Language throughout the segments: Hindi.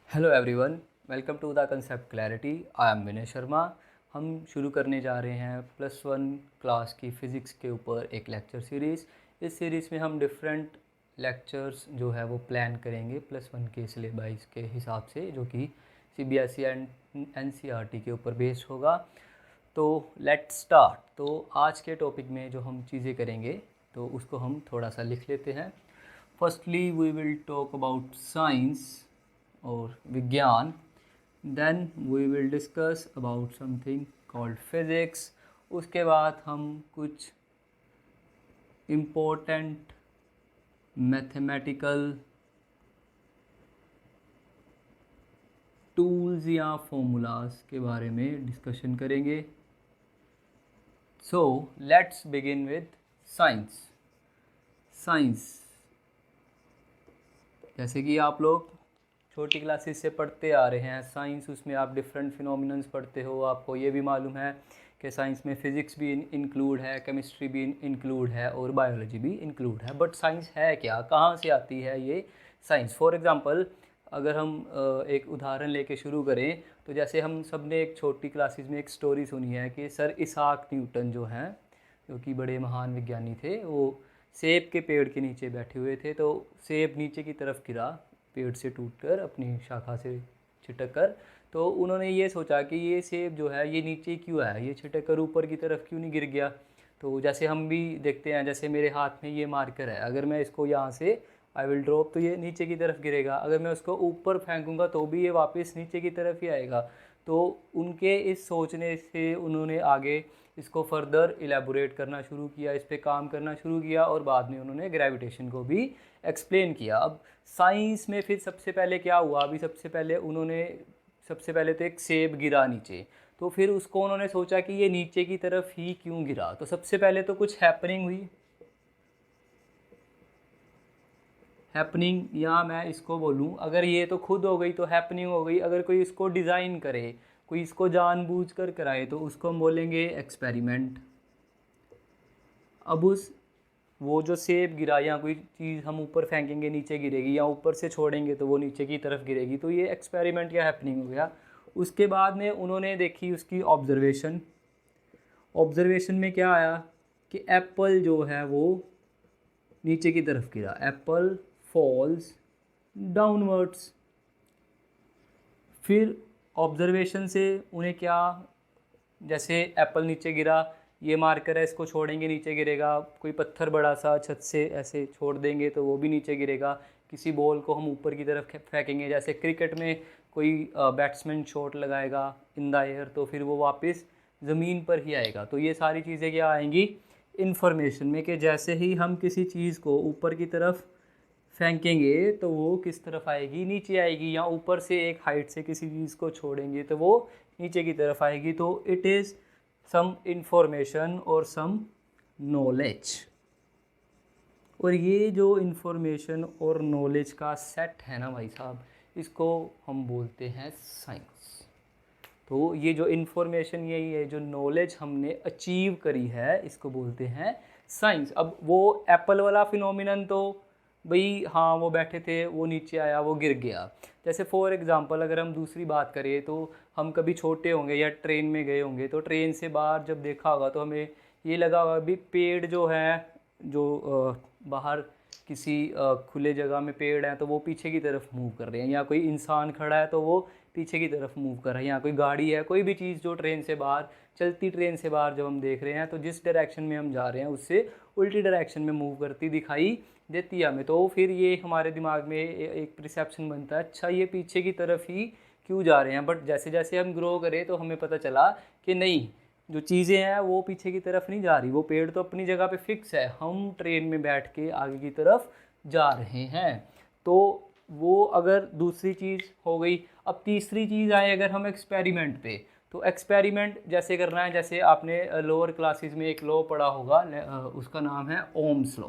Hello everyone, welcome to the concept clarity. I am Vinay Sharma. हम शुरू करने जा रहे हैं +1 क्लास की फ़िज़िक्स के ऊपर एक लेक्चर सीरीज़। इस सीरीज़ में हम डिफरेंट लेक्चर्स जो है वो प्लान करेंगे +1 के सिलेबस के हिसाब से, जो कि CBSE एंड NCERT के ऊपर बेस्ड होगा। तो लेट्स स्टार्ट। तो आज के टॉपिक में जो हम चीज़ें करेंगे तो उसको हम थोड़ा सा लिख लेते हैं। Firstly we will talk about science और विज्ञान। Then we will discuss about something called physics. उसके बाद हम कुछ इम्पोर्टेंट मैथमेटिकल टूल्स या फॉर्मूलाज के बारे में डिस्कशन करेंगे। So let's begin with science. Science जैसे कि आप लोग छोटी क्लासेस से पढ़ते आ रहे हैं साइंस, उसमें आप डिफरेंट फिनोमिनन्स पढ़ते हो। आपको ये भी मालूम है कि साइंस में फ़िज़िक्स भी इंक्लूड है, केमिस्ट्री भी इंक्लूड है और बायोलॉजी भी इंक्लूड है। बट साइंस है क्या, कहाँ से आती है ये साइंस? फॉर एग्ज़ाम्पल अगर हम एक उदाहरण लेके शुरू करें तो जैसे हम सब ने एक छोटी क्लासेस में एक स्टोरी सुनी है कि सर इसाक न्यूटन जो हैं, जो कि बड़े महान विज्ञानी थे, वो सेब के पेड़ के नीचे बैठे हुए थे। तो सेब नीचे की तरफ गिरा पेड़ से टूटकर, अपनी शाखा से छिटक कर। तो उन्होंने ये सोचा कि ये सेब जो है ये नीचे क्यों है, ये छिटक कर ऊपर की तरफ क्यों नहीं गिर गया। तो जैसे हम भी देखते हैं, जैसे मेरे हाथ में ये मार्कर है, अगर मैं इसको यहाँ से आई विल ड्रॉप तो ये नीचे की तरफ गिरेगा। अगर मैं उसको ऊपर फेंकूँगा तो भी ये वापस नीचे की तरफ ही आएगा। तो उनके इस सोचने से उन्होंने आगे इसको फर्दर इलेबोरेट करना शुरू किया, इस पे काम करना शुरू किया और बाद में उन्होंने ग्रेविटेशन को भी एक्सप्लेन किया। अब साइंस में फिर सबसे पहले क्या हुआ, अभी सबसे पहले तो एक सेब गिरा नीचे। तो फिर उसको उन्होंने सोचा कि ये नीचे की तरफ ही क्यों गिरा। तो सबसे पहले तो कुछ हैपनिंग हुई, हैपनिंग, या मैं इसको बोलूँ, अगर ये तो खुद हो गई तो हैपनिंग हो गई। अगर कोई इसको डिज़ाइन करे, कोई इसको जानबूझकर कराए तो उसको हम बोलेंगे एक्सपेरिमेंट। अब वो जो सेब गिरा या कोई चीज़ हम ऊपर फेंकेंगे नीचे गिरेगी, या ऊपर से छोड़ेंगे तो वो नीचे की तरफ गिरेगी, तो ये एक्सपेरिमेंट या हैपनिंग हो गया। उसके बाद में उन्होंने देखी उसकी ऑब्जर्वेशन। ऑब्जर्वेशन में क्या आया कि एप्पल जो है वो नीचे की तरफ गिरा, एप्पल फॉल्स डाउनवर्ड्स। फिर ऑब्जर्वेशन से उन्हें क्या, जैसे एप्पल नीचे गिरा, ये मार्कर है, इसको छोड़ेंगे नीचे गिरेगा। कोई पत्थर बड़ा सा छत से ऐसे छोड़ देंगे तो वो भी नीचे गिरेगा। किसी बॉल को हम ऊपर की तरफ फेंकेंगे, जैसे क्रिकेट में कोई बैट्समैन शॉट लगाएगा इन द एयर, तो फिर वो वापस ज़मीन पर ही आएगा। तो ये सारी चीज़ें क्या आएंगी इन्फॉर्मेशन में, कि जैसे ही हम किसी चीज़ को ऊपर की तरफ फेंकेंगे तो वो किस तरफ आएगी, नीचे आएगी, या ऊपर से एक हाइट से किसी चीज़ को छोड़ेंगे तो वो नीचे की तरफ आएगी। तो इट इज़ सम इंफॉर्मेशन और सम नॉलेज। और ये जो इंफॉर्मेशन और नॉलेज का सेट है ना भाई साहब, इसको हम बोलते हैं साइंस। तो ये जो इंफॉर्मेशन, ये जो नॉलेज हमने अचीव करी है, इसको बोलते हैं साइंस। अब वो एप्पल वाला फिनोमिनन तो भाई हाँ, वो बैठे थे, वो नीचे आया, वो गिर गया। जैसे फॉर एग्जांपल अगर हम दूसरी बात करें तो हम कभी छोटे होंगे या ट्रेन में गए होंगे, तो ट्रेन से बाहर जब देखा होगा तो हमें ये लगा होगा भी पेड़ जो है, जो बाहर किसी खुले जगह में पेड़ हैं तो वो पीछे की तरफ मूव कर रहे हैं, या कोई इंसान खड़ा है तो वो पीछे की तरफ मूव कर रहा है, या कोई गाड़ी है, कोई भी चीज़ जो ट्रेन से बाहर, चलती ट्रेन से बाहर जब हम देख रहे हैं तो जिस डायरेक्शन में हम जा रहे हैं उससे उल्टी डायरेक्शन में मूव करती दिखाई देती है हमें। तो फिर ये हमारे दिमाग में एक परसेप्शन बनता है, अच्छा ये पीछे की तरफ ही क्यों जा रहे हैं। बट जैसे जैसे हम ग्रो करें तो हमें पता चला कि नहीं, जो चीज़ें हैं वो पीछे की तरफ नहीं जा रही, वो पेड़ तो अपनी जगह पे फिक्स है, हम ट्रेन में बैठ के आगे की तरफ जा रहे हैं। तो वो अगर दूसरी चीज़ हो गई। अब तीसरी चीज़ आए अगर हम एक्सपेरिमेंट पे, तो एक्सपेरिमेंट जैसे करना है, जैसे आपने लोअर क्लासेस में एक लॉ पढ़ा होगा, उसका नाम है ओम्स लॉ।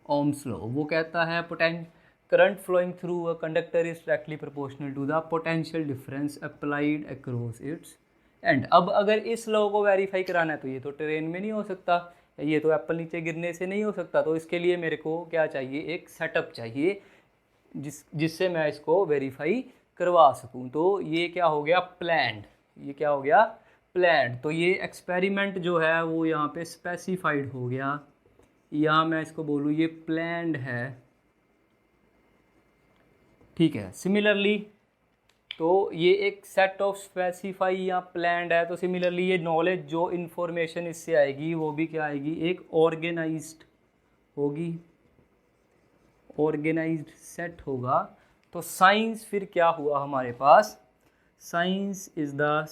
ओम्स लॉ वो कहता है current flowing through a conductor is directly proportional to the potential difference applied across its end. अब अगर इस लॉ को वेरीफाई कराना है तो ये तो ट्रेन में नहीं हो सकता, ये तो एप्पल नीचे गिरने से नहीं हो सकता। तो इसके लिए मेरे को क्या चाहिए, एक सेटअप चाहिए। जिससे मैं इसको वेरीफाई करवा सकूं। तो ये क्या हो गया, प्लान्ड। ये क्या हो गया, प्लान्ड। तो ये एक्सपेरिमेंट जो है वो यहाँ पे स्पेसिफाइड हो गया, या मैं इसको बोलूँ ये प्लान्ड है, ठीक है। सिमिलरली तो ये एक सेट ऑफ स्पेसिफाई या प्लान्ड है, तो सिमिलरली ये नॉलेज जो इन्फॉर्मेशन इससे आएगी वो भी क्या आएगी, एक ऑर्गेनाइज्ड होगी, ऑर्गेनाइज्ड सेट होगा। तो साइंस फिर क्या हुआ हमारे पास, science is the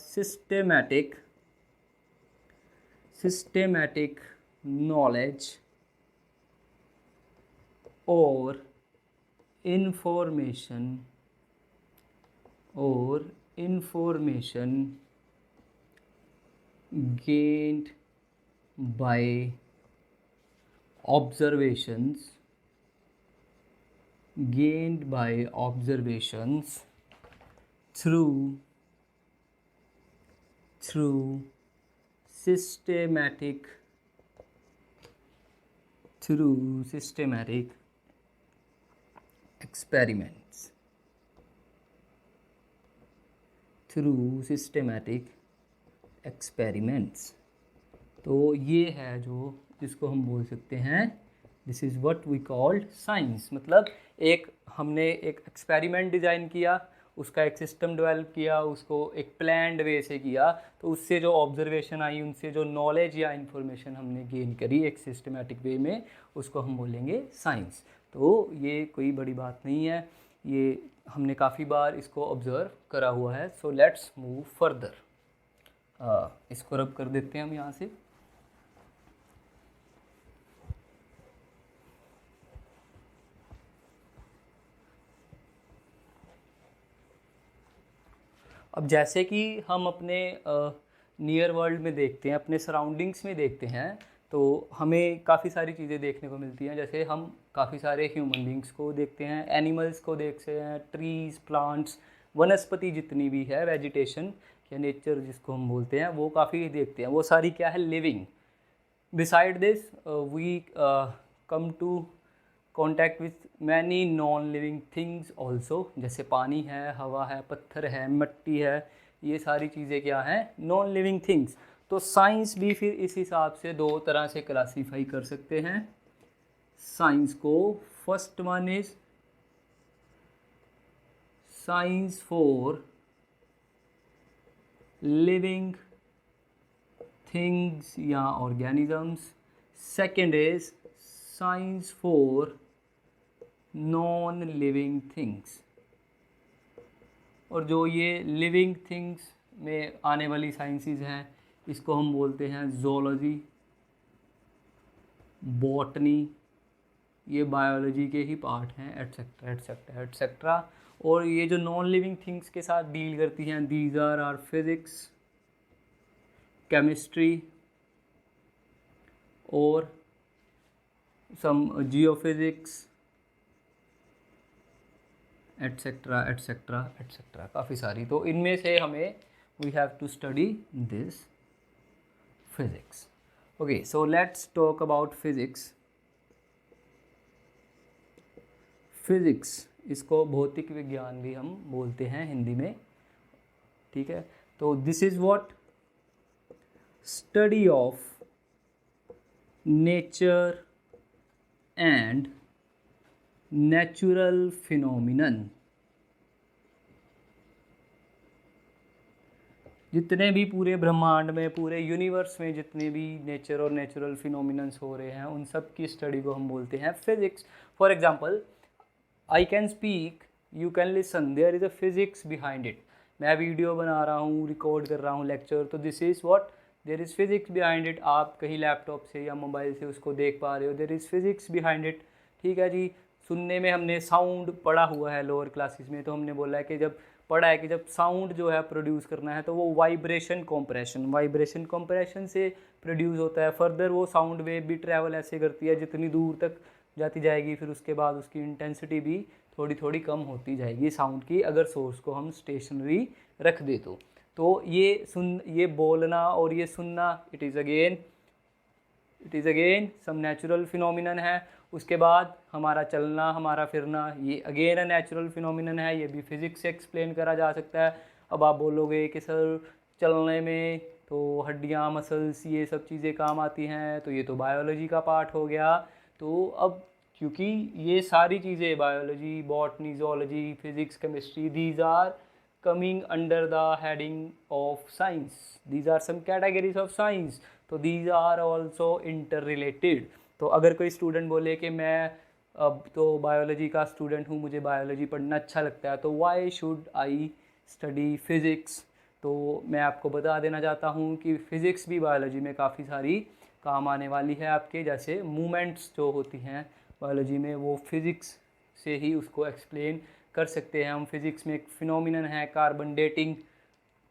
systematic knowledge और information gained by observations through systematic experiments, तो ये है जो जिसको हम बोल सकते हैं this is what we called science. मतलब एक हमने एक एक्सपेरिमेंट डिज़ाइन किया, उसका एक सिस्टम डेवलप किया, उसको एक प्लान्ड वे से किया, तो उससे जो ऑब्जर्वेशन आई, उनसे जो नॉलेज या इन्फॉर्मेशन हमने गेन करी एक सिस्टमेटिक वे में, उसको हम बोलेंगे साइंस। तो ये कोई बड़ी बात नहीं है, ये हमने काफ़ी बार इसको ऑब्ज़र्व करा हुआ है। So let's move further. इसको रब कर देते हैं हम यहाँ से। अब जैसे कि हम अपने नियर वर्ल्ड में देखते हैं, अपने सराउंडिंग्स में देखते हैं, तो हमें काफ़ी सारी चीज़ें देखने को मिलती हैं। जैसे हम काफ़ी सारे ह्यूमन बींग्स को देखते हैं, एनिमल्स को देखते हैं, ट्रीज़, प्लांट्स, वनस्पति जितनी भी है, वेजिटेशन या नेचर जिसको हम बोलते हैं, वो काफ़ी देखते हैं। वो सारी क्या है, living. Beside this we come to contact with many non living things also, जैसे पानी है, हवा है, पत्थर है, मिट्टी है, ये सारी चीज़ें क्या हैं, नॉन लिविंग थिंग्स। तो साइंस भी फिर इस हिसाब से दो तरह से क्लासीफाई कर सकते हैं साइंस को। First one is science for living things या organisms. Second is science for non living things. और जो ये लिविंग थिंग्स में आने वाली साइंसेस हैं, इसको हम बोलते हैं ज़ूलॉजी, बॉटनी, ये बायोलॉजी के ही पार्ट हैं, एटसेट्रा एटसेट्रा एटसेट्रा। और ये जो नॉन लिविंग थिंग्स के साथ डील करती हैं, दीज आर फिज़िक्स, केमिस्ट्री और some geophysics etcetera etcetera etcetera, काफ़ी सारी। तो इनमें से हमें we have to study this physics. Okay, so let's talk about physics. Physics, इसको भौतिक विज्ञान भी हम बोलते हैं हिंदी में, ठीक है। तो this is what, study of nature and natural phenomenon. जितने भी पूरे ब्रह्मांड में, पूरे यूनिवर्स में जितने भी नेचर और नेचुरल फिनोमिनन्स हो रहे हैं, उन सब की स्टडी को हम बोलते हैं physics. For example, I can speak, you can listen, there is a physics behind it. मैं वीडियो बना रहा हूँ, रिकॉर्ड कर रहा हूँ लेक्चर, तो this is what, there is physics behind it. आप कहीं लैपटॉप से या मोबाइल से उसको देख पा रहे हो, there is physics behind it, ठीक है जी। सुनने में हमने साउंड पढ़ा हुआ है लोअर क्लासेस में, तो हमने बोला है कि जब पढ़ा है कि जब साउंड जो है प्रोड्यूस करना है, तो वो वाइब्रेशन कॉम्प्रेशन से प्रोड्यूस होता है। फर्दर वो साउंड वेव भी ट्रैवल ऐसे करती है, जितनी दूर तक जाती जाएगी, फिर उसके बाद उसकी इंटेंसिटी भी थोड़ी थोड़ी कम होती जाएगी साउंड की, अगर सोर्स को हम स्टेशनरी रख दे तो ये बोलना और ये सुनना, it is again it is again some natural phenomenon है। उसके बाद हमारा चलना, हमारा फिरना, ये अगेन अ नेचुरल फिनोमिनन है, ये भी फिज़िक्स से एक्सप्लेन करा जा सकता है। अब आप बोलोगे कि सर चलने में तो हड्डियाँ, मसल्स, ये सब चीज़ें काम आती हैं, तो ये तो बायोलॉजी का पार्ट हो गया। तो अब क्योंकि ये सारी चीज़ें biology, botany, zoology, physics, chemistry, these are coming under the heading of science, these are some categories of science, तो these are also interrelated। तो अगर कोई स्टूडेंट बोले कि मैं अब तो बायोलॉजी का स्टूडेंट हूँ, मुझे बायोलॉजी पढ़ना अच्छा लगता है, तो why should I study physics? तो मैं आपको बता देना चाहता हूँ कि फ़िज़िक्स भी बायोलॉजी में काफ़ी सारी काम आने वाली है आपके। जैसे मूवमेंट्स जो होती हैं बायोलॉजी में, वो फिज़िक्स से ही उसको एक्सप्लेन कर सकते हैं हम। फिज़िक्स में एक फिनोमिनन है कार्बन डेटिंग,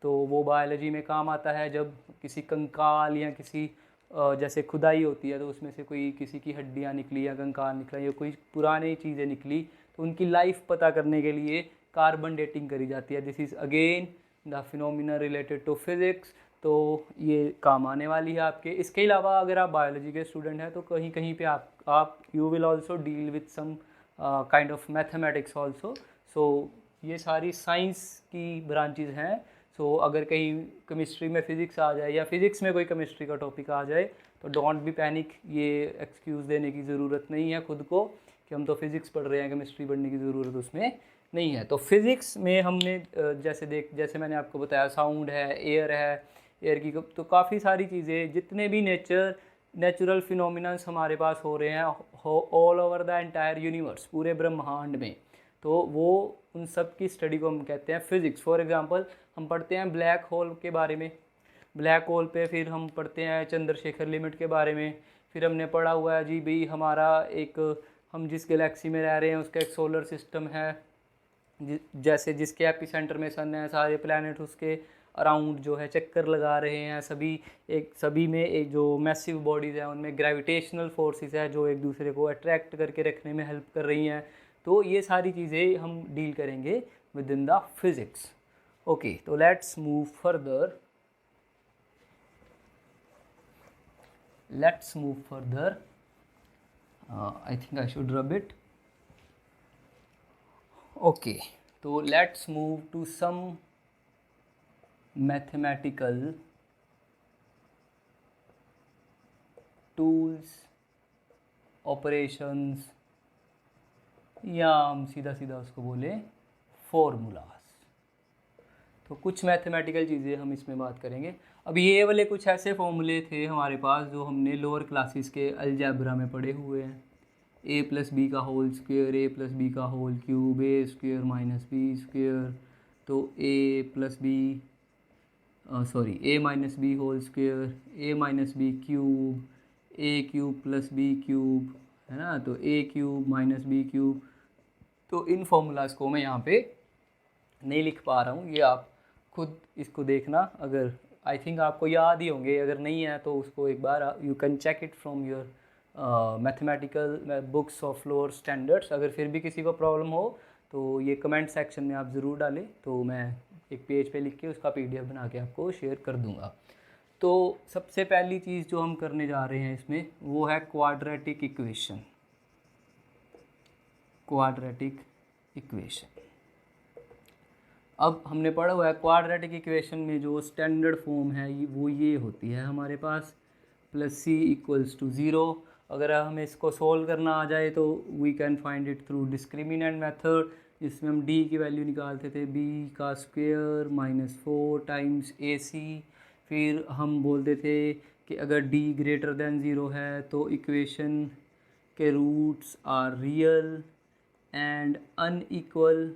तो वो बायोलॉजी में काम आता है। जब किसी कंकाल या किसी जैसे खुदाई होती है, तो उसमें से कोई किसी की हड्डियाँ निकली या कंकाल निकला या कोई पुरानी चीज़ें निकली, तो उनकी लाइफ पता करने के लिए कार्बन डेटिंग करी जाती है। This is again the phenomena related to physics, तो ये काम आने वाली है आपके। इसके अलावा अगर आप बायोलॉजी के स्टूडेंट हैं, तो कहीं कहीं पे आप you will also deal with some kind of mathematics also. So ये सारी साइंस की ब्रांचेज हैं। सो अगर कहीं केमिस्ट्री में फ़िज़िक्स आ जाए या फिज़िक्स में कोई केमिस्ट्री का टॉपिक आ जाए, तो डोंट बी पैनिक, ये एक्सक्यूज़ देने की ज़रूरत नहीं है खुद को कि हम तो फिज़िक्स पढ़ रहे हैं, केमिस्ट्री पढ़ने की ज़रूरत उसमें नहीं है। तो फिज़िक्स में हमने जैसे मैंने आपको बताया, साउंड है, एयर की तो काफ़ी सारी चीज़ें, जितने भी नेचुरल फिनोमिनन्स हमारे पास हो रहे हैं all over the entire universe, पूरे ब्रह्मांड में, तो वो उन सब की स्टडी को हम कहते हैं फिज़िक्स। फॉर एग्जांपल हम पढ़ते हैं ब्लैक होल के बारे में, ब्लैक होल पे फिर हम पढ़ते हैं चंद्रशेखर लिमिट के बारे में। फिर हमने पढ़ा हुआ है जी भाई हमारा एक, हम जिस गैलेक्सी में रह रहे हैं उसका एक सोलर सिस्टम है, जैसे जिसके एपिसेंटर में सन है, सारे प्लैनेट उसके अराउंड जो है चक्कर लगा रहे हैं। सभी में एक जो मैसिव बॉडीज़ हैं उनमें ग्रेविटेशनल फोर्सेस है जो एक दूसरे को अट्रैक्ट करके रखने में हेल्प कर रही हैं। तो ये सारी चीज़ें हम डील करेंगे within the physics. Okay, तो let's move further. I think I should rub it. Okay, तो let's move to some mathematical tools, operations, या हम सीधा सीधा उसको बोले फॉर्मूलाज। तो कुछ मैथमेटिकल चीज़ें हम इसमें बात करेंगे। अब ये वाले कुछ ऐसे फॉर्मूले थे हमारे पास जो हमने लोअर क्लासेस के अलजेब्रा में पढ़े हुए हैं। a प्लस बी का whole square, a plus B का whole cube, A square minus B square, तो a minus B whole square, a minus B cube, A cube plus B cube, है ना, तो A cube minus B cube. तो इन फॉर्मूलाज को मैं यहाँ पे नहीं लिख पा रहा हूँ, ये आप खुद इसको देखना। अगर आई थिंक आपको याद ही होंगे, अगर नहीं है तो उसको एक बार you can check it from your mathematical books of lower standards. अगर फिर भी किसी को प्रॉब्लम हो तो ये कमेंट सेक्शन में आप ज़रूर डालें, तो मैं एक पेज पे लिख के उसका PDF बना के आपको शेयर कर दूँगा। तो सबसे पहली चीज़ जो हम करने जा रहे हैं इसमें वो है क्वाड्रेटिक इक्वेशन। अब हमने पढ़ा हुआ है क्वाड्रेटिक इक्वेशन में जो स्टैंडर्ड फॉर्म है वो ये होती है हमारे पास, +c = 0। अगर हमें इसको सोल्व करना आ जाए तो we can find it through discriminant method, जिसमें हम d की वैल्यू निकालते थे b² - 4 टाइम्स ac। फिर हम बोलते थे कि अगर d > 0 है तो इक्वेशन के roots are real and unequal.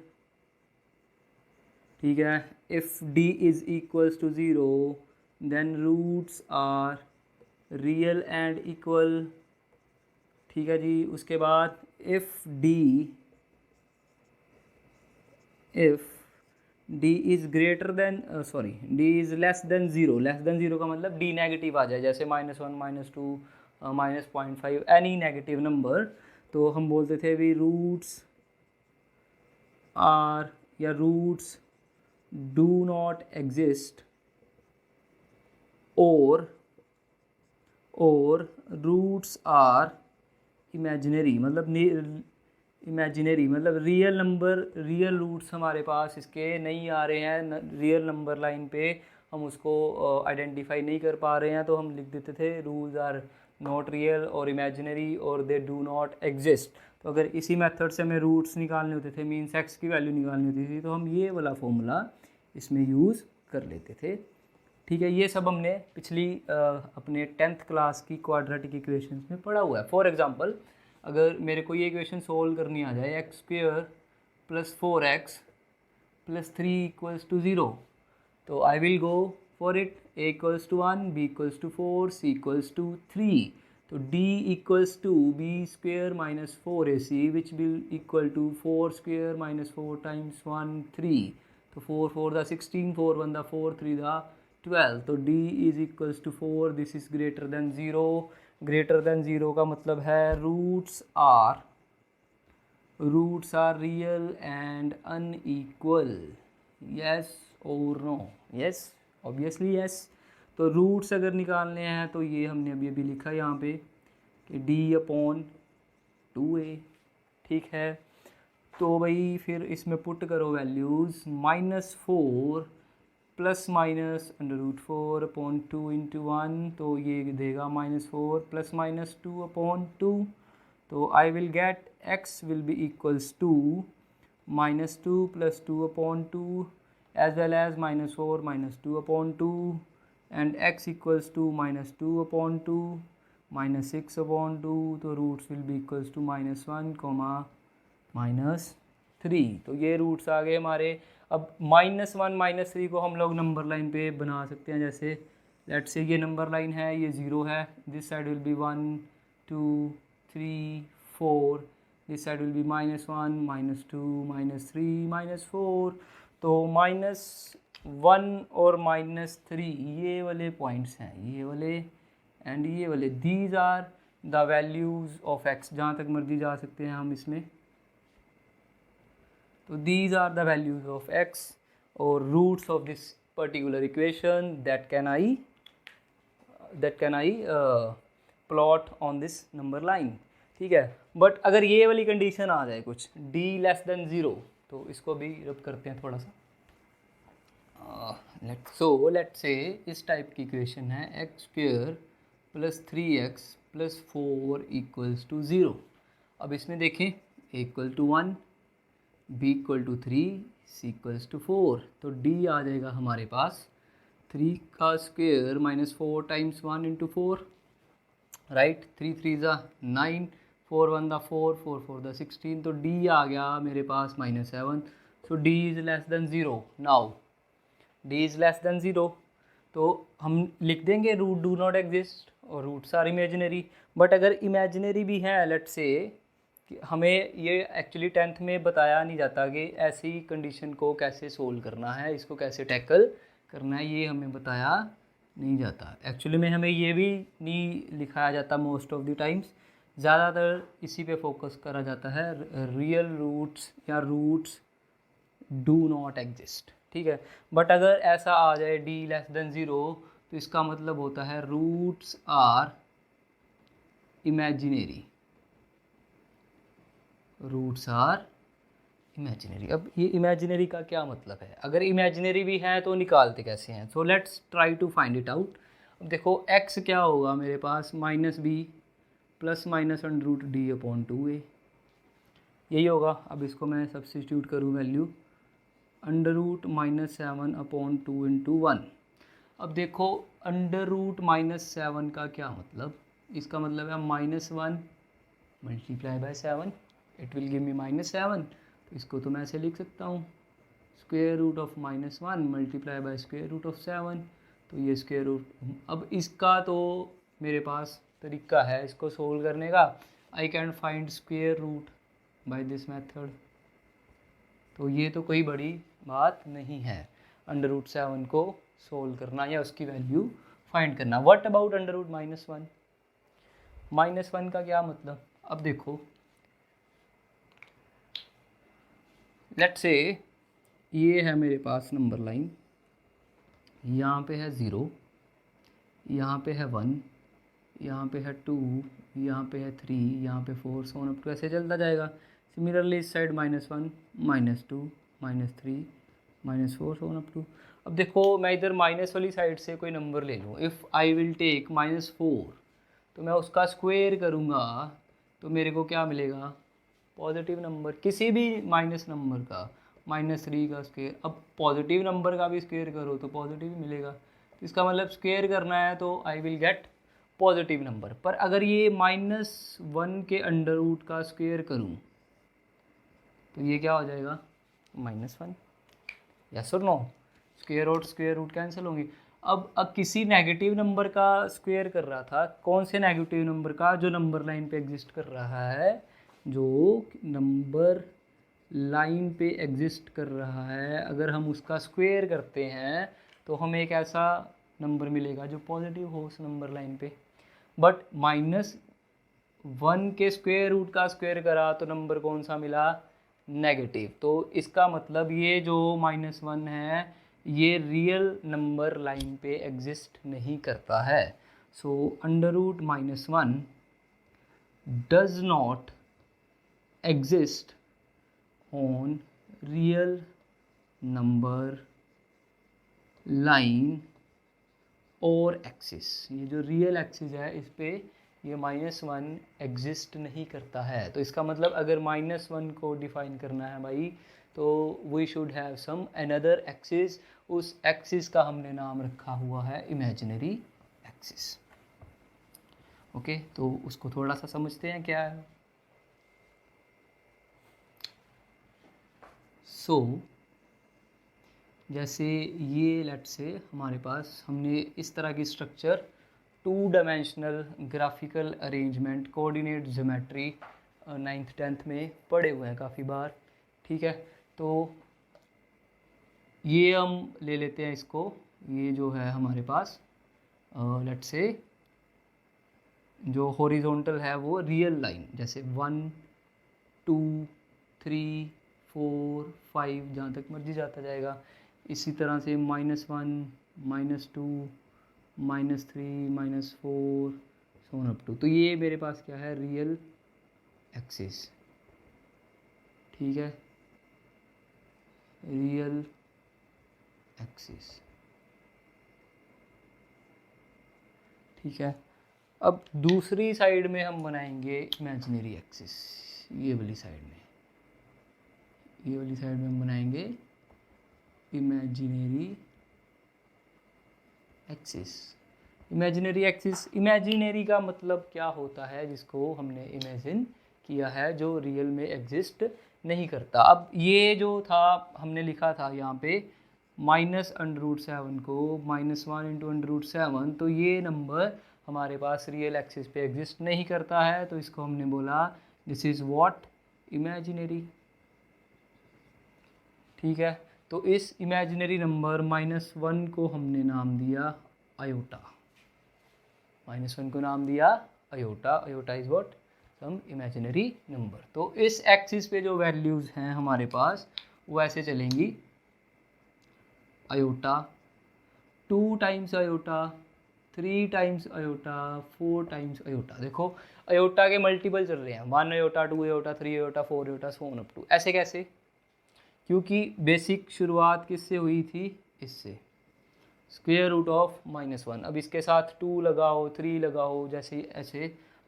ठीक है, if d = 0 then roots are real and equal. ठीक है जी। उसके बाद if d is less than 0, का मतलब d नेगेटिव आ जाए, जैसे -1 -2 -0.5 एनी नेगेटिव नंबर, तो हम बोलते थे भी रूट्स डू नॉट एग्जिस्ट और और रूट्स आर इमेजिनरी, मतलब रियल नंबर, रियल रूट्स हमारे पास इसके नहीं आ रहे हैं, रियल नंबर लाइन पे हम उसको आइडेंटिफाई नहीं कर पा रहे हैं, तो हम लिख देते थे रूल्स आर नॉट रियल और इमेजिनरी और दे डू नॉट एग्जिस्ट। तो अगर इसी मेथड से हमें रूट्स निकालने होते थे, मीन्स एक्स की वैल्यू निकालनी होती थी, तो हम ये वाला फॉर्मूला इसमें यूज़ कर लेते थे। ठीक है, ये सब हमने पिछली अपने 10th क्लास की क्वाड्रेटिक इक्वेशंस में पढ़ा हुआ है। फॉर एग्जांपल, अगर मेरे को ये इक्वेशन सोल्व करनी आ जाए x² + 4x + 3 = 0, तो I will go for it. a = 1, b = 4, c = 3। तो d = b² - 4ac which will equal to 4² - 4 × 1 3। तो 4 4 दा 16, 4 1 दा 4, 3 दा 12। तो d = 4, this is greater than 0। Greater than 0 का मतलब है roots are real and unequal. Yes और नो? Yes, obviously yes. तो रूट्स अगर निकालने हैं तो ये हमने अभी अभी लिखा यहाँ पे कि d/2a। ठीक है, तो भाई फिर इसमें पुट करो वैल्यूज़। -4 ± √4/2 × 1, तो ये देगा -4 ± 2/2। तो I will get x will be equals to -2 + 2/2 as well as -4 - 2/2, and x equals to -2/2 -6/2। तो roots will be equals to -1, -3। तो ये रूट्स आ गए हमारे। अब -1 -3 को हम लोग नंबर लाइन पे बना सकते हैं। जैसे लेट्स से ये नंबर लाइन है, ये 0 है, this side will be 1 2 3 4, this side will be -1 -2 -3 -4। तो -1 और -3 ये वाले पॉइंट्स हैं, ये वाले एंड ये वाले, these are the values of x। जहाँ तक मर्जी जा सकते हैं हम इसमें। तो these are the values of x or roots of this particular equation that can I plot on this number line। ठीक है, बट अगर ये वाली कंडीशन आ जाए कुछ d < 0, तो इसको भी रब करते हैं थोड़ा सा। लेट्स से इस टाइप की इक्वेशन है x² + 3x + 4 = 0। अब इसमें देखें a = 1, b = 3, c = 4। तो d आ जाएगा हमारे पास 3 का स्क्वेयर -4 × 1 × 4, राइट। 3 3 = 9, 4 1 दा 4, 4 4 दा 16। तो d आ गया मेरे पास -7। सो d is < 0। Now d is < 0, तो हम लिख देंगे रूट डू नॉट एग्जिस्ट और रूट्स आर इमेजिनरी। बट अगर इमेजिनरी भी है, लेट्स से हमें ये एक्चुअली 10th में बताया नहीं जाता कि ऐसी कंडीशन को कैसे सोल्व करना है, इसको कैसे टैकल करना है, ये हमें बताया नहीं जाता। एक्चुअली में हमें ये भी नहीं लिखाया जाता मोस्ट ऑफ द टाइम्स। ज़्यादातर इसी पे फोकस करा जाता है, रियल रूट्स या रूट्स डू नॉट एग्जिस्ट। ठीक है, बट अगर ऐसा आ जाए d < 0, तो इसका मतलब होता है roots are imaginary. Roots are imaginary. अब ये इमेजिनरी का क्या मतलब है? अगर इमेजिनरी भी है तो निकालते कैसे हैं? So let's try to find it out. अब देखो x क्या होगा मेरे पास, -b ± √d/2a, यही होगा। अब इसको मैं सब्स्टिट्यूट करूँ वैल्यू, √-7/2 × 1। अब देखो √-7 का क्या मतलब, इसका मतलब है -1 × 7, इट विल गिव मी -7। तो इसको तो मैं ऐसे लिख सकता हूँ, √-1 × √7। तो ये स्क्वायर रूट। अब इसका तो मेरे पास तरीका है इसको सोल्व करने का। I can find square root by this method. तो ये तो कोई बड़ी बात नहीं है √7 को सोल्व करना या उसकी वैल्यू फाइंड करना। What about √-1? -1 का क्या मतलब? अब देखो लेट्स से ये है मेरे पास नंबर लाइन, यहाँ पे है 0, यहाँ पे है 1, यहाँ पे है 2, यहाँ पे है 3, यहाँ पे 4, सो ऑन अप टू, ऐसे चलता जाएगा। सिमिलरली इस side -1, -2, -3, -4, so on up to. अब देखो मैं इधर माइनस वाली साइड से कोई नंबर ले लूँ, इफ़ आई विल टेक -4, तो मैं उसका स्क्वायर करूँगा तो मेरे को क्या मिलेगा, पॉजिटिव नंबर, किसी भी माइनस नंबर का, -3 का स्क्वायर। अब पॉजिटिव नंबर का भी स्क्वायर करो तो पॉजिटिव मिलेगा, तो इसका मतलब स्क्वायर करना है तो I will get positive number. पर अगर ये -1 के अंडर रूट का स्क्वायर करूँ तो ये क्या हो जाएगा, -1। यस और नो, स्क्वायर रूट कैंसिल होंगे। अब किसी नेगेटिव नंबर का स्क्वायर कर रहा था, कौन से नेगेटिव नंबर का, जो नंबर लाइन पे एग्जिस्ट कर रहा है, जो नंबर लाइन पे एग्जिस्ट कर रहा है, अगर हम उसका स्क्वायर करते हैं तो हमें एक ऐसा नंबर मिलेगा जो पॉजिटिव हो उस नंबर लाइन पे। बट -1 के स्क्वायर रूट का स्क्वायर करा तो नंबर कौन सा मिला, नेगेटिव। तो इसका मतलब ये जो -1 है ये रियल नंबर लाइन पे एग्जिस्ट नहीं करता है। सो √-1 does not exist on real number line और एक्सिस। ये जो रियल एक्सिस है इस पे ये -1 एग्जिस्ट नहीं करता है। तो इसका मतलब अगर -1 को डिफाइन करना है भाई, तो we should have some another axis. उस एक्सिस का हमने नाम रखा हुआ है इमेजिनरी एक्सिस। ओके, तो उसको थोड़ा सा समझते हैं क्या है। सो जैसे ये लेट से हमारे पास हमने इस तरह की structure 2 dimensional graphical arrangement coordinate geometry 9th 10th में पढ़े हुए हैं काफ़ी बार, ठीक है। तो ये हम ले लेते हैं इसको, ये जो है हमारे पास लेट से जो हॉरिजॉन्टल है वो रियल लाइन, जैसे 1 2 3 4 5 जहाँ तक मर्जी जाता जाएगा। इसी तरह से -1 -2 -3 -4 सो ऑन अप टू। तो ये मेरे पास क्या है, रियल एक्सिस, ठीक है, रियल एक्सिस, ठीक है। अब दूसरी साइड में हम बनाएंगे इमेजिनरी एक्सिस, ये वाली साइड में, ये वाली साइड में हम बनाएंगे imaginary axis. Imaginary axis, imaginary का मतलब क्या होता है, जिसको हमने इमेजिन किया है, जो रियल में एग्जिस्ट नहीं करता। अब ये जो था हमने लिखा था यहाँ पे -√7 को -1 × √7, तो ये नंबर हमारे पास रियल एक्सिस पे एग्जिस्ट नहीं करता है, तो इसको हमने बोला दिस इज़ व्हाट, इमेजिनरी, ठीक है। तो इस इमेजिनरी नंबर -1 को हमने नाम दिया आयोटा, -1 को नाम दिया iota. Iota is what, some imaginary number. तो इस एक्सिस पे जो वैल्यूज़ हैं हमारे पास वो ऐसे चलेंगी, iota, 2 times iota, 3 times iota, 4 times iota. देखो आयोटा के मल्टीपल चल रहे हैं, 1 iota, 2 iota, 3 iota, 4 iota, so on up to. ऐसे कैसे, क्योंकि बेसिक शुरुआत किससे हुई थी, इससे, √-1। अब इसके साथ 2 लगाओ, 3 लगाओ, जैसे ऐसे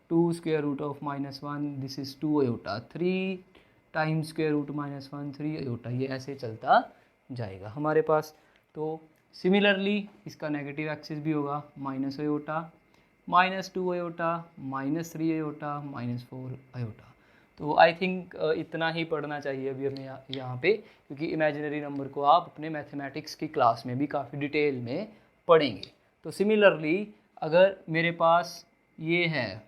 2 √-1, this is 2 iota, 3 times √-1, 3 iota, ये ऐसे चलता जाएगा हमारे पास। तो सिमिलरली इसका नेगेटिव एक्सिस भी होगा, -1 आयोटा, -2 आयोटा, -3 आयोटा, -4 आयोटा। तो आई थिंक इतना ही पढ़ना चाहिए अभी हमें यहाँ पे, क्योंकि इमेजिनरी नंबर को आप अपने मैथमेटिक्स की क्लास में भी काफ़ी डिटेल में पढ़ेंगे। तो सिमिलरली अगर मेरे पास ये है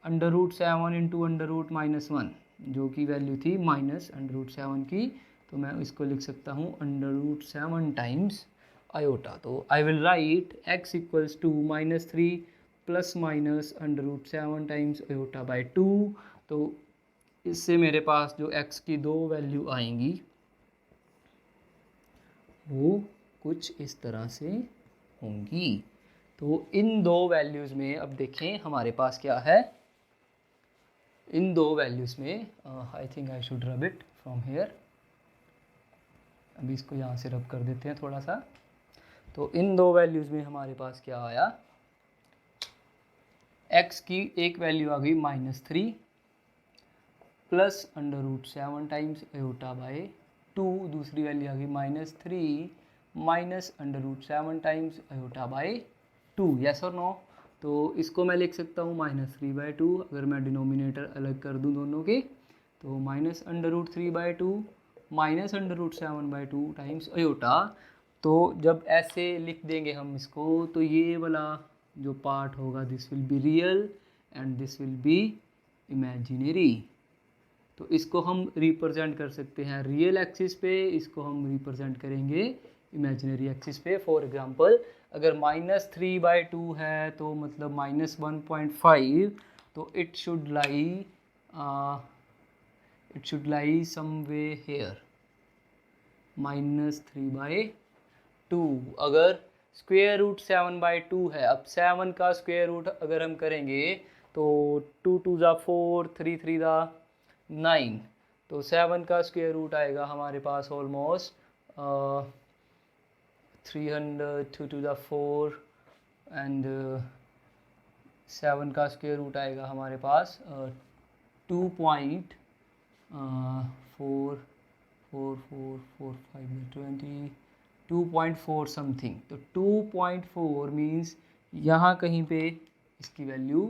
√7 × √-1, जो कि वैल्यू थी -√7 की, तो मैं इसको लिख सकता हूँ √7 टाइम्स आयोटा। तो I will write x = -3 ± √7 times iota by 2। तो इससे मेरे पास जो x की 2 वैल्यू आएंगी वो कुछ इस तरह से होंगी। तो इन दो वैल्यूज़ में अब देखें हमारे पास क्या है। इन दो वैल्यूज़ में आई think I should rub it from here. अभी इसको यहाँ से रब कर देते हैं थोड़ा सा। तो इन दो वैल्यूज़ में हमारे पास क्या आया, x की एक वैल्यू आ गई -3 प्लस √7 टाइम्स आयोटा बाय 2, दूसरी वैल्यू आ गई -3 minus √7 times iota by 2। Yes और नो? तो इसको मैं लिख सकता हूँ -3/2। अगर मैं डिनोमिनेटर अलग कर दूँ दोनों के, तो -√3/2 माइनस √7/2 टाइम्स आयोटा। तो जब ऐसे लिख देंगे हम इसको, तो ये वाला जो पार्ट होगा this will be real and this will be imaginary. तो इसको हम रिप्रेजेंट कर सकते हैं रियल एक्सिस पे, इसको हम रिप्रेजेंट करेंगे इमेजिनरी एक्सिस पे। फॉर एग्जांपल अगर -3/2 है तो मतलब -1.5, तो it should lie somewhere -3/2। अगर स्क्वेयर रूट 7/2 है, अब 7 का स्क्वेयर रूट अगर हम करेंगे तो 2 2 ज़ा 4, 3 3 ज़ा 9, तो 7 का स्क्वेयर रूट आएगा हमारे पास ऑलमोस्ट 300, 2 2 ज़ा 4 एंड 7 का स्क्वेयर रूट आएगा हमारे पास 2.4 4 4 4 5 20 2.4 समथिंग। तो 2.4 मीन्स यहाँ कहीं पे इसकी वैल्यू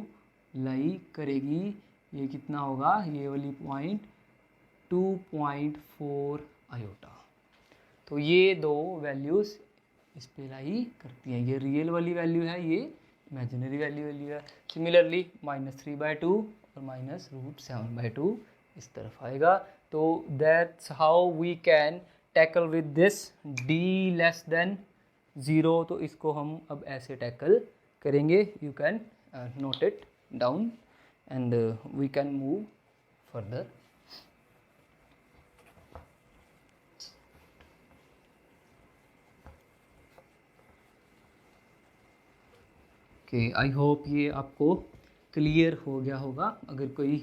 लाई करेगी। ये कितना होगा, ये वाली पॉइंट 2.4 आयोटा। तो ये दो वैल्यूज़ इस पे लाई करती हैं। ये रियल वाली वैल्यू है, ये इमेजिनरी वैल्यू है। सिमिलरली -3/2 और -√7/2 इस तरफ आएगा। तो that's how we can tackle with this d less than 0। तो इसको हम अब ऐसे टैकल करेंगे। You can note it down and we can move further. Okay, I hope ये आपको क्लियर हो गया होगा। अगर कोई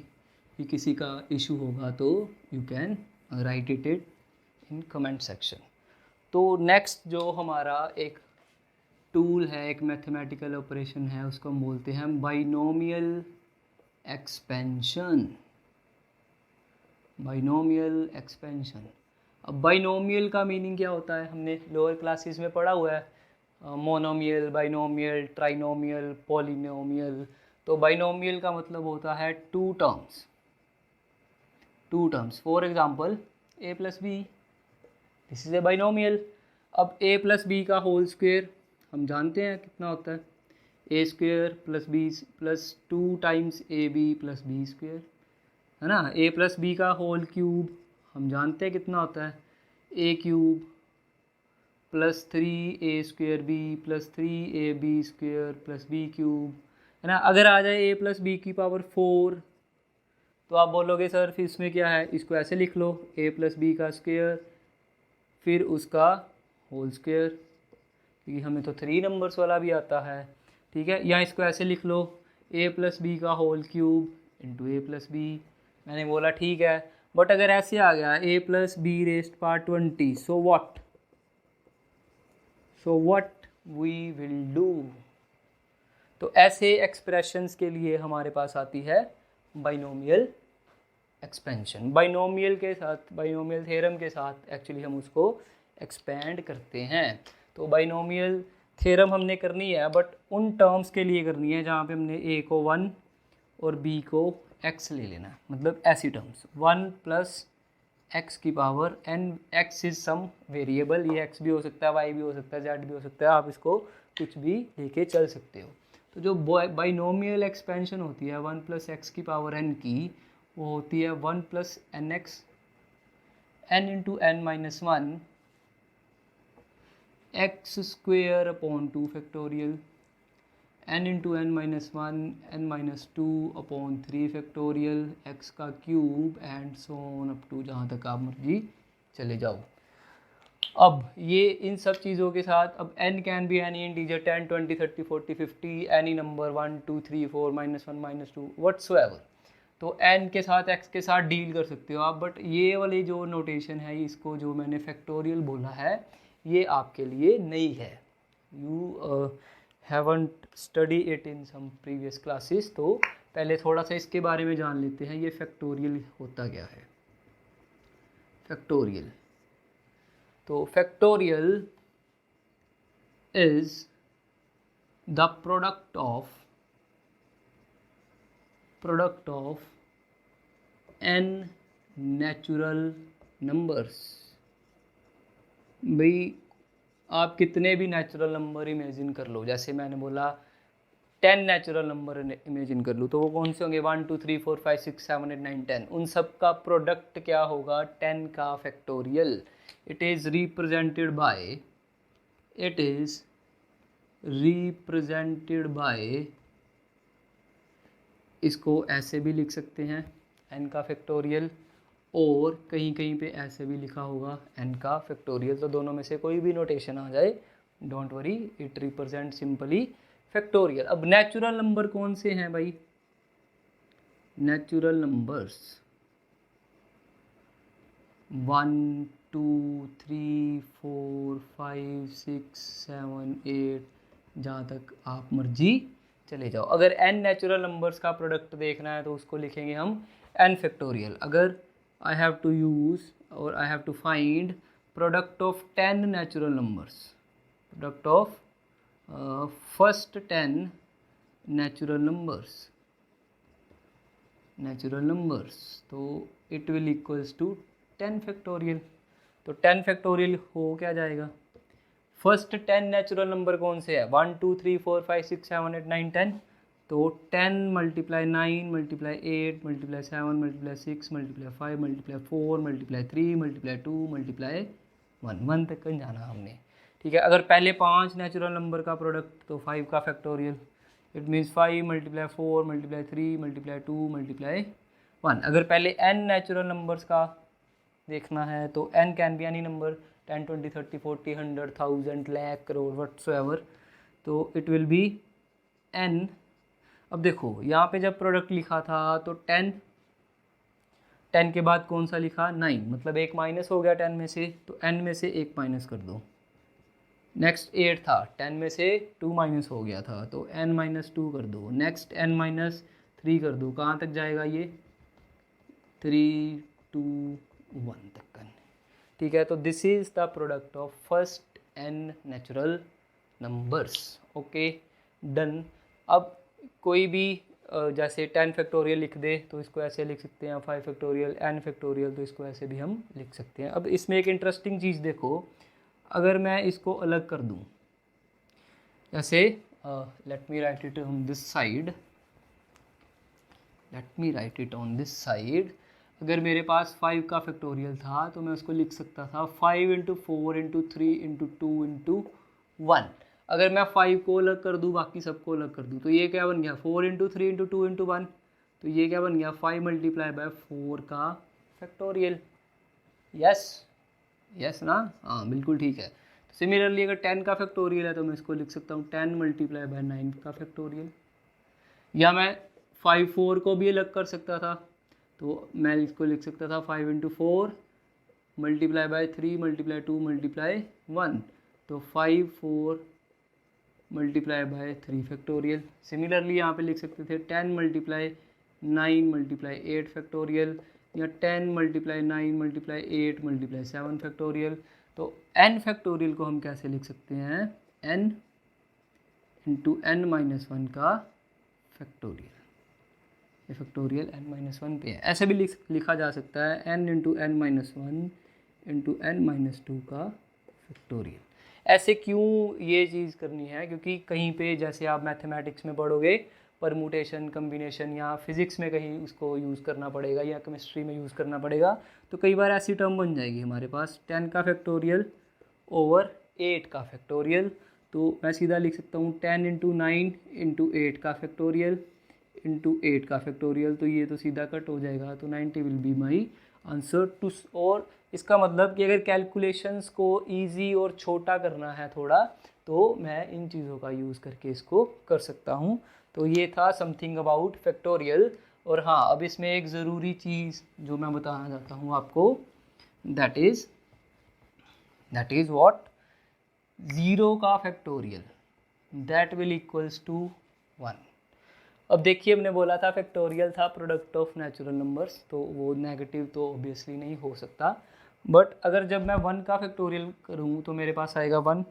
भी किसी का इशू होगा तो you can write it in comment section. तो नेक्स्ट जो हमारा एक टूल है, एक मैथमेटिकल ऑपरेशन है, उसको हम बोलते हैं बाइनोमियल एक्सपेंशन। Binomial expansion. अब बाइनोमियल का मीनिंग क्या होता है, हमने लोअर क्लासेस में पढ़ा हुआ है। Monomial, binomial, trinomial, polynomial. तो बाइनोमियल का मतलब होता है two terms. For example a plus B, this is a binomial. अब a प्लस बी का होल स्क्वायर हम जानते हैं कितना होता है, a square plus B plus 2 times A B plus B square, है ना। a प्लस बी का होल क्यूब हम जानते हैं कितना होता है, a cube plus 3a square B plus 3ab square plus B cube, है ना। अगर आ जाए a प्लस बी की पावर 4, तो आप बोलोगे सर फिर इसमें क्या है, इसको ऐसे लिख लो a प्लस बी का स्क्वायर फिर उसका होल स्क्वायर, क्योंकि हमें तो 3 नंबर्स वाला भी आता है, ठीक है। या इसको ऐसे लिख लो a प्लस बी का whole cube into a plus B. मैंने बोला ठीक है, बट अगर ऐसे आ गया a plus B rest power 20, so what we will do. तो ऐसे एक्सप्रेशंस के लिए हमारे पास आती है बाइनोमियल एक्सपेंशन। बाइनोमियल के साथ, बाइनोमियल थ्योरम के साथ एक्चुअली हम उसको एक्सपेंड करते हैं। तो बाइनोमियल थ्योरम हमने करनी है, बट उन टर्म्स के लिए करनी है जहाँ पे हमने a को 1 और b को x ले लेना है। मतलब ऐसी टर्म्स 1 प्लस x की power n, x is some variable, ये x भी हो सकता है, y भी हो सकता है, z भी हो सकता है, आप इसको कुछ भी लेके चल सकते हो। तो जो बाइनोमियल एक्सपेंशन होती है 1 प्लस एक्स की पावर n की, वो होती है 1 plus N X n into N minus 1 X square upon 2 factorial n into N minus 1 n minus 2 upon 3 factorial x का cube and so on up to जहाँ तक आप मर्जी चले जाओ। अब ये इन सब चीज़ों के साथ अब n can be any integer 10 20 30 40 50 any number 1 2 3 4 -1 -2 whatsoever. तो n के साथ x के साथ डील कर सकते हो आप, बट ये वाली जो नोटेशन है इसको जो मैंने फैक्टोरियल बोला है ये आपके लिए नई है। You haven't study it in some previous classes. तो पहले थोड़ा सा इसके बारे में जान लेते हैं, ये फैक्टोरियल होता क्या है। फैक्टोरियल, तो factorial is the product of n natural numbers. भाई आप कितने भी नेचुरल नंबर इमेजिन कर लो, जैसे मैंने बोला 10 नेचुरल नंबर इमेजिन कर लूँ, तो वो कौन से होंगे 1 2 3 4 5 6 7 8 9 10। उन सब का प्रोडक्ट क्या होगा 10 का factorial. It is represented by इसको ऐसे भी लिख सकते हैं n का फैक्टोरियल, और कहीं कहीं पे ऐसे भी लिखा होगा n का फैक्टोरियल। तो दोनों में से कोई भी नोटेशन आ जाए, don't worry, it represent simply factorial. अब नेचुरल नंबर कौन से हैं भाई? नेचुरल नंबर्स 1 2 3 4 5 6 7 8, जहाँ तक आप मर्जी चले जाओ। अगर n नेचुरल नंबर्स का प्रोडक्ट देखना है तो उसको लिखेंगे हम n फैक्टोरियल। अगर आई हैव टू यूज़ और I have to find product of 10 natural numbers, product of first 10 natural numbers, तो it will equals to 10 factorial. तो 10 फैक्टोरियल हो क्या जाएगा? फर्स्ट 10 नेचुरल नंबर कौन से है? 1 2 3 4 5 6 7 8 9 10। तो 10 × 9 × 8 × 7 × 6 × 5 × 4 × 3 × 2 × 1 तक जाना हमने, ठीक है। अगर पहले 5 नेचुरल नंबर का प्रोडक्ट तो 5 का फैक्टोरियल, इट मीन्स 5 × 4 × 3 × 2 × 1। अगर पहले n नेचुरल नंबर्स का देखना है तो n can be any number 10 20 30 40 100 1000 lakh crore whatsoever, तो इट विल बी n। अब देखो यहाँ पे जब प्रोडक्ट लिखा था तो 10 के बाद कौन सा लिखा? 9, मतलब एक माइनस हो गया 10 में से, तो n में से एक माइनस कर दो। नेक्स्ट 8 था, 10 में से 2 माइनस हो गया था, तो n - 2 कर दो। नेक्स्ट n - 3 कर दो। कहाँ तक जाएगा ये? 3 2 1 तक का, ठीक है। तो this is the product of first n natural numbers. Okay, done. अब कोई भी जैसे 10 फैक्टोरियल लिख दे तो इसको ऐसे लिख सकते हैं, 5 फैक्टोरियल, n फैक्टोरियल, तो इसको ऐसे भी हम लिख सकते हैं। अब इसमें एक इंटरेस्टिंग चीज़ देखो, अगर मैं इसको अलग कर दूं, जैसे let me right it on this side, अगर मेरे पास 5 का फैक्टोरियल था तो मैं उसको लिख सकता था 5 × 4 × 3 × 2 × 1। अगर मैं 5 को अलग कर दूं, बाकी सबको अलग कर दूं, तो ये क्या बन गया? 4 × 3 × 2 × 1। तो ये क्या बन गया? 5 × 4 का फैक्टोरियल। यस ना? हाँ बिल्कुल ठीक है। तो सिमिलरली अगर 10 का फैक्टोरियल है तो मैं इसको लिख सकता हूँ 10 × 9 का फैक्टोरियल। या मैं 5 4 को भी अलग कर सकता था, तो मैं इसको लिख सकता था 5 × 4 × 3 × 2 × 1। तो 5 4 × 3 फैक्टोरियल। सिमिलरली यहाँ पे लिख सकते थे 10 × 9 × 8 फैक्टोरियल, या 10 × 9 × 8 × 7 फैक्टोरियल। तो n फैक्टोरियल को हम कैसे लिख सकते हैं? n × n - 1 का फैक्टोरियल। ये फैक्टोरियल n - 1 पे है। ऐसे भी लिखा जा सकता है n × n - 1 × n - 2 का फैक्टोरियल। ऐसे क्यों ये चीज़ करनी है? क्योंकि कहीं पे जैसे आप मैथमेटिक्स में पढ़ोगे परमुटेशन, कम्बिनेशन, या फिज़िक्स में कहीं उसको यूज़ करना पड़ेगा, या केमिस्ट्री में यूज़ करना पड़ेगा, तो कई बार ऐसी टर्म बन जाएगी हमारे पास 10 का फैक्टोरियल ओवर 8 का फैक्टोरियल। तो मैं सीधा लिख सकता हूँ 10 × 9 × 8 का फैक्टोरियल × 8 का फैक्टोरियल। तो ये तो सीधा कट हो जाएगा, तो 90 will be my answer too. और इसका मतलब कि अगर कैलकुलेशंस को इजी और छोटा करना है थोड़ा, तो मैं इन चीज़ों का यूज़ करके इसको कर सकता हूँ। तो ये था समथिंग अबाउट फैक्टोरियल। और हाँ, अब इसमें एक ज़रूरी चीज़ जो मैं बताना चाहता हूँ आपको, दैट इज़ व्हाट, ज़ीरो का factorial, that will equals to 1। अब देखिए, हमने बोला था फैक्टोरियल था प्रोडक्ट ऑफ नेचुरल नंबर्स, तो वो नेगेटिव तो ऑब्वियसली नहीं हो सकता। बट अगर जब मैं 1 का फैक्टोरियल करूँ तो मेरे पास आएगा 1।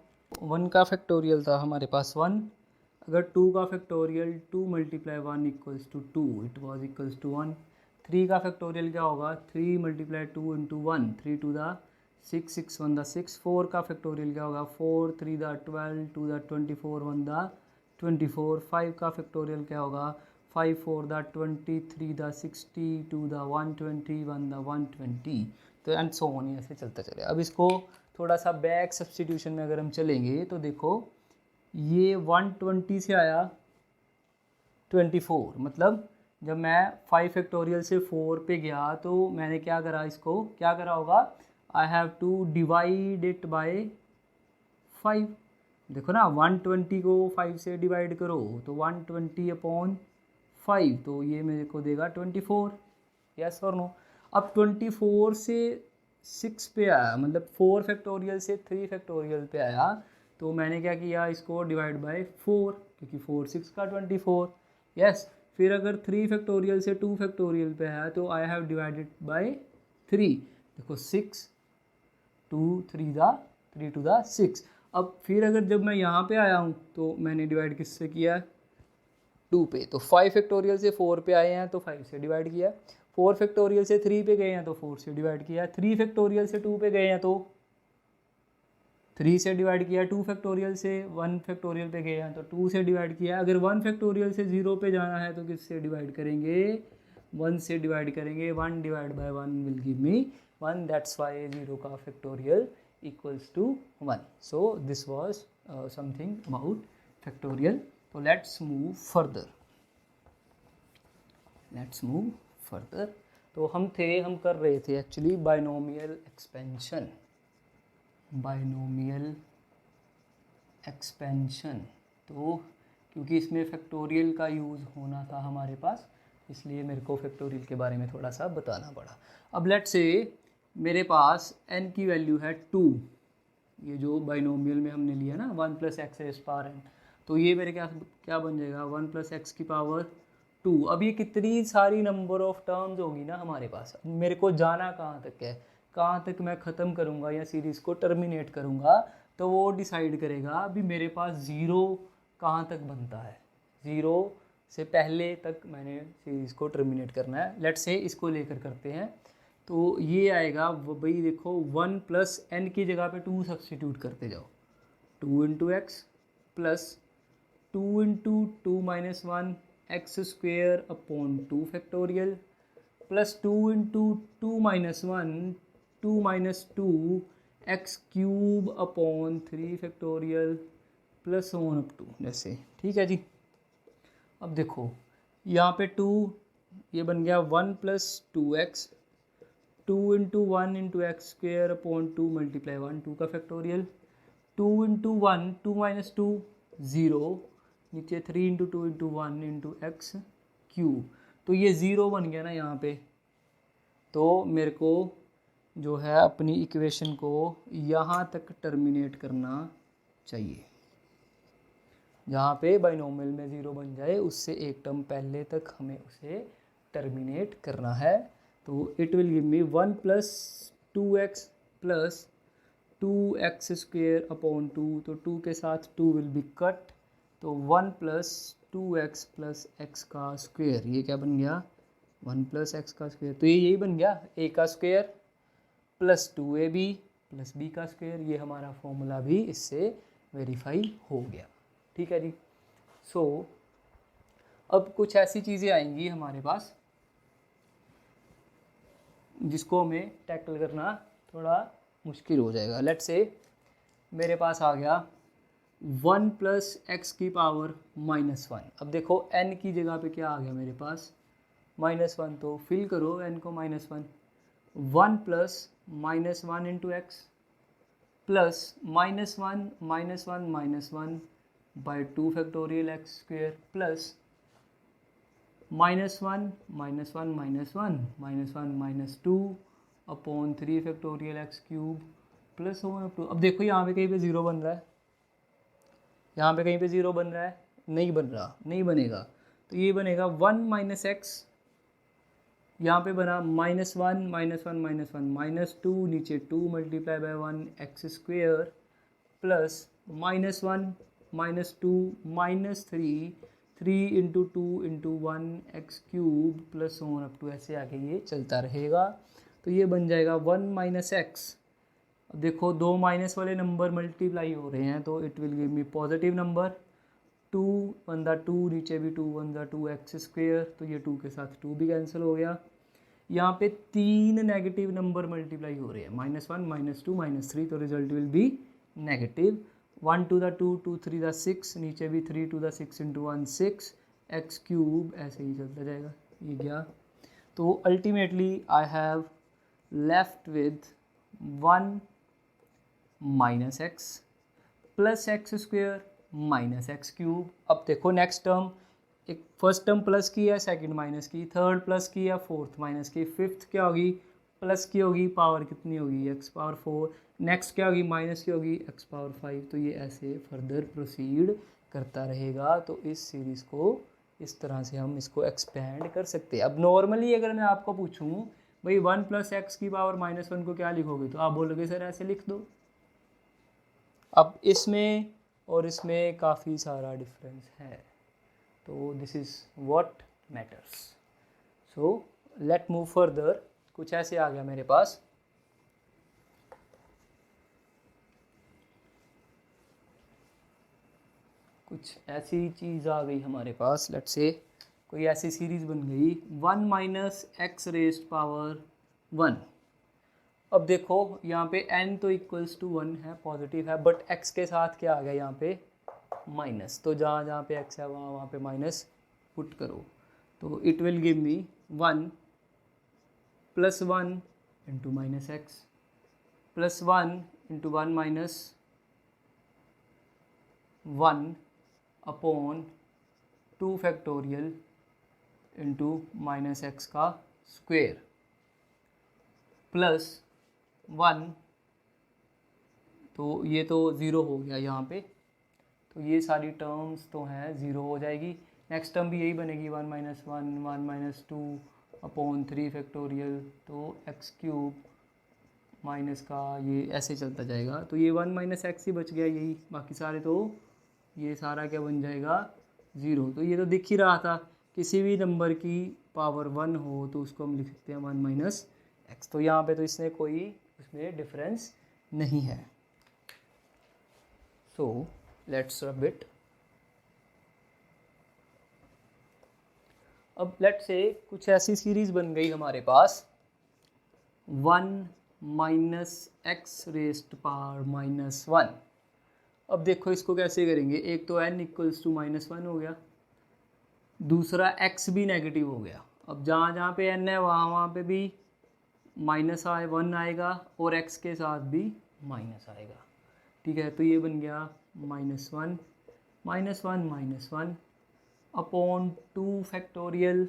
1 का फैक्टोरियल था हमारे पास 1। अगर 2 का factorial 2 multiply 1 equals to 2, it was equals to 1। 3 का फैक्टोरियल क्या होगा, 3 multiply 2 into 1, 3 to the 6, 6 1 the 6। 4 का फैक्टोरियल क्या होगा, 4 3 द 12, 2 द 24, 1 द 24। 5 का फैक्टोरियल क्या होगा, 5 4 द 20, 3 द 60, 2 द 120, 1 द 120। तो एंड सो ऑन, ऐसे चलता चले। अब इसको थोड़ा सा बैक सब्स्टिट्यूशन में अगर हम चलेंगे तो देखो, ये 120 से आया 24, मतलब जब मैं 5 फैक्टोरियल से 4 पे गया तो मैंने क्या करा, इसको क्या करा होगा, I have to divide it by 5। देखो ना, 120 को 5 से डिवाइड करो तो 120 अपॉन 5, तो ये मेरे को देगा 24। यस और नो। अब 24 से 6 पे आया, मतलब 4 फैक्टोरियल से 3 फैक्टोरियल पे आया, तो मैंने क्या किया, इसको डिवाइड बाय 4, क्योंकि 4 6 का 24। यस। फिर अगर 3 फैक्टोरियल से 2 फैक्टोरियल पे आया तो आई हैव डिवाइडेड बाय 3। देखो 6 2 3 टू द 6। अब फिर अगर जब मैं यहाँ पे आया हूँ तो मैंने डिवाइड किससे किया, 2 पे। तो 5 फैक्टोरियल से 4 पे आए हैं तो 5 से डिवाइड किया, 4 फैक्टोरियल से 3 पे गए हैं तो 4 से डिवाइड किया, 3 फैक्टोरियल से 2 पे गए हैं तो 3 से डिवाइड किया, 2 फैक्टोरियल से 1 फैक्टोरियल पे गए हैं तो 2 से डिवाइड किया। अगर 1 फैक्टोरियल से 0 पे जाना है तो किससे डिवाइड करेंगे, 1 से डिवाइड करेंगे। 1 divide by 1 will give me 1, that's why 0 का factorial equals to 1. So this was something about factorial. So let's move further. तो हम कर रहे थे एक्चुअली बाइनोमियल एक्सपेंशन। तो क्योंकि इसमें फैक्टोरियल का यूज़ होना था हमारे पास, इसलिए मेरे को फैक्टोरियल के बारे में थोड़ा सा बताना पड़ा। अब लेट्स से मेरे पास n की वैल्यू है 2, ये जो बाइनोमियल में हमने लिया ना 1 + x⁻n, तो ये मेरे क्या बन जाएगा, 1 + x⁻²। अब ये कितनी सारी नंबर ऑफ टर्म्स होगी ना हमारे पास। अब मेरे को जाना कहाँ तक है, कहाँ तक मैं ख़त्म करूँगा या सीरीज़ को टर्मिनेट करूँगा, तो वो डिसाइड करेगा अभी मेरे पास 0 कहाँ तक बनता है। 0 से पहले तक मैंने सीरीज़ को टर्मिनेट करना है। लेट्स से इसको लेकर करते हैं, तो ये आएगा भाई, देखो 1 + n की जगह पे 2 सब्सटीट्यूट करते जाओ, 2 × x + 2 × 2 - 1 x² upon 2 factorial + 2 × 2 - 1 2 - 2 x³ upon 3 factorial + 1 up to, जैसे। ठीक है जी। अब देखो यहाँ पे 2, ये बन गया 1 + 2x, 2 × 1 × x² अपॉन 2 × 1 2 का फैक्टोरियल, 2 × 1 2 - 2 0, नीचे 3 × 2 × 1 × x³। तो ये 0 बन गया ना यहाँ पे। तो मेरे को जो है अपनी इक्वेशन को यहाँ तक टर्मिनेट करना चाहिए, जहाँ पे बाइनोमियल में 0 बन जाए उससे एक टर्म पहले तक हमें उसे टर्मिनेट करना है। तो it will give me 1 + 2x + 2x² upon 2, तो 2 के साथ 2 विल बी कट, तो 1 + 2x + x², ये क्या बन गया, 1 + x²। तो ये यही बन गया a² + 2ab + b²। ये हमारा फॉर्मूला भी इससे वेरीफाई हो गया। ठीक है जी। सो अब कुछ ऐसी चीज़ें आएंगी हमारे पास जिसको हमें टैकल करना थोड़ा मुश्किल हो जाएगा। लेट्स से मेरे पास आ गया 1 + x⁻−1। अब देखो n की जगह पे क्या आ गया मेरे पास, -1, तो फिल करो n को -1। 1 plus -1 into x plus -1 by 2 factorial x square plus -1 upon 3 factorial x cube plus 1/2। अब देखो यहाँ पे कहीं पे ज़ीरो बन रहा है, यहाँ पे कहीं पे ज़ीरो बन रहा है, नहीं बन रहा, नहीं बनेगा। तो ये बनेगा 1 माइनस एक्स, यहाँ पे बना -1 नीचे 2 multiply by 1 X square plus -1 -2 -3 into 2 into 1 x cube plus 1/2 ऐसे आगे ये चलता रहेगा। तो ये बन जाएगा 1 माइनस एक्स। अब देखो दो माइनस वाले नंबर मल्टीप्लाई हो रहे हैं तो it will give me positive number. 2 1 2 नीचे भी 2 1 2 एक्स स्क्वेयर, तो ये 2 के साथ 2 भी कैंसिल हो गया। यहाँ पे 3 नेगेटिव नंबर मल्टीप्लाई हो रहे हैं, -1 -2 -3, तो रिजल्ट विल बी नेगेटिव। 1 2 2 2 3 6, नीचे भी 3 2 6 इंटू 1 6 एक्स क्यूब, ऐसे ही चलता जाएगा। ये गया, तो ultimately I have left with 1 minus x plus x square minus x cube. अब देखो नेक्स्ट टर्म, एक फर्स्ट टर्म प्लस की है, सेकंड माइनस की, थर्ड प्लस की है, फोर्थ माइनस की, फिफ्थ क्या होगी, प्लस की होगी, पावर कितनी होगी, एक्स पावर 4, नेक्स्ट क्या होगी, माइनस की होगी, एक्स पावर 5। तो ये ऐसे फर्दर प्रोसीड करता रहेगा। तो इस सीरीज़ को इस तरह से हम इसको एक्सपेंड कर सकते हैं। अब नॉर्मली अगर मैं आपको पूछूं भाई 1 प्लस एक्स की पावर -1 को क्या लिखोगे, तो आप बोलोगे सर ऐसे लिख दो। अब इसमें और इसमें काफ़ी सारा डिफरेंस है, तो this is what matters. So let move further. कुछ ऐसे आ गया मेरे पास, कुछ ऐसी चीज़ आ गई हमारे पास, लेट से कोई ऐसी सीरीज़ बन गई 1 माइनस एक्स रेस्ट पावर 1। अब देखो यहाँ पे n तो इक्वल्स टू 1 है, पॉजिटिव है, बट x के साथ क्या आ गया यहाँ पे माइनस, तो जहाँ जहाँ पे x है वहाँ वहाँ पे माइनस पुट करो। तो it will give me 1 plus 1 into minus x plus 1 into 1 minus 1 upon 2 factorial into minus x का स्क्वेयर प्लस 1, तो ये तो ज़ीरो हो गया यहाँ पे, तो ये सारी टर्म्स तो हैं ज़ीरो हो जाएगी। नेक्स्ट टर्म भी यही बनेगी 1 - 1 - 2 अपॉन 3 फैक्टोरियल, तो एक्स क्यूब माइनस का ये ऐसे चलता जाएगा। तो ये 1 माइनस एक्स ही बच गया, यही, बाकी सारे तो ये सारा क्या बन जाएगा, ज़ीरो। तो ये तो दिख ही रहा था, किसी भी नंबर की पावर 1 हो तो उसको हम लिख सकते हैं 1 माइनस एक्स। तो यहाँ पे तो इसमें कोई उसमें डिफरेंस नहीं है। So let's rub it. अब लेट से कुछ ऐसी सीरीज बन गई हमारे पास 1 माइनस एक्स रेस्ट पावर -1। अब देखो इसको कैसे करेंगे, एक तो n इक्वल्स टू -1 हो गया, दूसरा x भी नेगेटिव हो गया। अब जहाँ जहाँ पे n है वहाँ वहाँ पे भी -1 आएगा और x के साथ भी माइनस आएगा, ठीक है। तो ये बन गया -1 -1 upon 2 factorial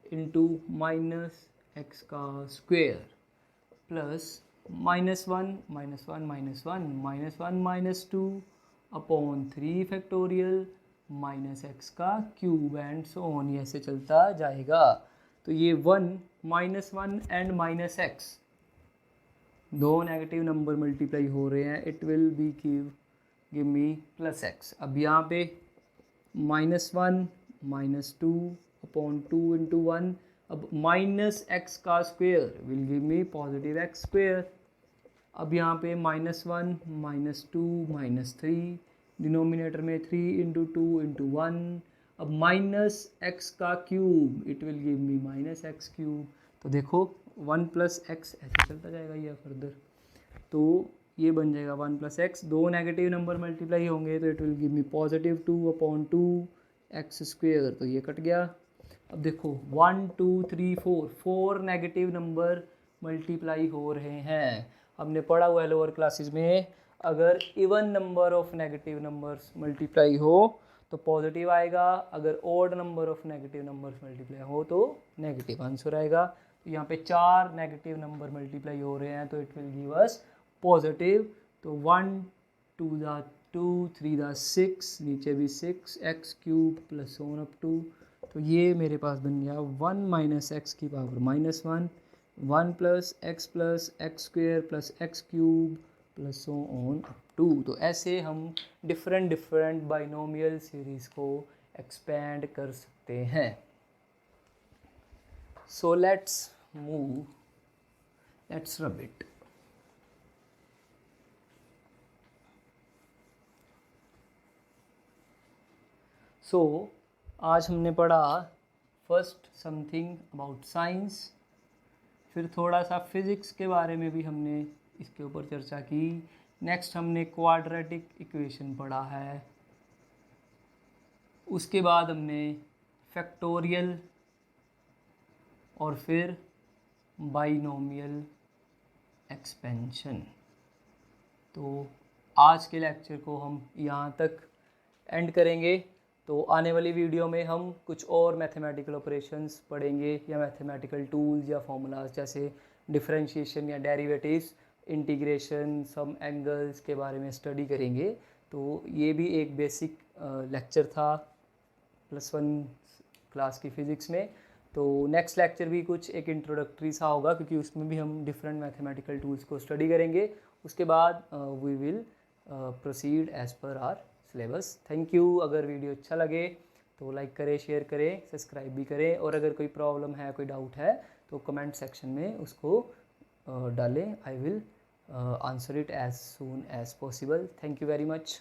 into minus x का square plus -1 -2 upon 3 factorial minus x का क्यूब एंड सो ऑन, ये ऐसे चलता जाएगा। तो ये 1 -1 एंड माइनस एक्स दो नेगेटिव नंबर मल्टीप्लाई हो रहे हैं, it will be give me plus x. अब यहाँ पे -1 -2 अपॉन 2 इंटू 1, अब माइनस एक्स का square will give me positive x square. अब यहाँ पे -1 -2 -3, डिनोमिनेटर में 3 इंटू 2 इंटू 1, अब माइनस एक्स का cube, it will give me minus x cube. तो देखो 1 प्लस एक्स ऐसे चलता जाएगा ये फर्दर, तो ये बन जाएगा 1 प्लस एक्स, दो नेगेटिव नंबर मल्टीप्लाई होंगे तो it will give me positive 2 upon 2 x square, तो ये कट गया। अब देखो 1 2 3 4 नेगेटिव नंबर मल्टीप्लाई हो रहे हैं। हमने पढ़ा हुआ है लोअर क्लासेस में, अगर even number of negative numbers multiply हो तो पॉजिटिव आएगा, अगर odd number of negative numbers multiply हो तो नेगेटिव आंसर आएगा। तो यहाँ पे 4 नेगेटिव नंबर मल्टीप्लाई हो रहे हैं तो it will give us positive. तो 1 2 दा 2 3 दा 6, नीचे भी 6 x cube plus on up to, तो ये मेरे पास बन गया 1 माइनस एक्स की power -1, 1 plus x square plus x cube plus so on up to. तो ऐसे हम डिफरेंट बाइनोमियल सीरीज़ को एक्सपेंड कर सकते हैं। So let's rub it. सो आज हमने पढ़ा फर्स्ट समथिंग अबाउट साइंस, फिर थोड़ा सा फिज़िक्स के बारे में भी हमने इसके ऊपर चर्चा की। नेक्स्ट हमने क्वाड्रेटिक इक्वेशन पढ़ा है, उसके बाद हमने फैक्टोरियल और फिर बाइनोमियल एक्सपेंशन। तो आज के लेक्चर को हम यहाँ तक एंड करेंगे। तो आने वाली वीडियो में हम कुछ और मैथमेटिकल ऑपरेशंस पढ़ेंगे या मैथमेटिकल टूल्स या फॉर्मूलाज जैसे डिफरेंशिएशन या डेरिवेटिव्स, इंटीग्रेशन, सम एंगल्स के बारे में स्टडी करेंगे। तो ये भी एक बेसिक लेक्चर था +1 क्लास की फ़िज़िक्स में। तो नेक्स्ट लेक्चर भी कुछ एक इंट्रोडक्टरी सा होगा क्योंकि उसमें भी हम डिफरेंट मैथमेटिकल टूल्स को स्टडी करेंगे। उसके बाद we will proceed as per our syllabus. Thank you. अगर वीडियो अच्छा लगे तो लाइक करें, शेयर करें, सब्सक्राइब भी करें, और अगर कोई प्रॉब्लम है, कोई डाउट है तो कमेंट सेक्शन में उसको डालें। I will answer it as soon as possible. Thank you very much.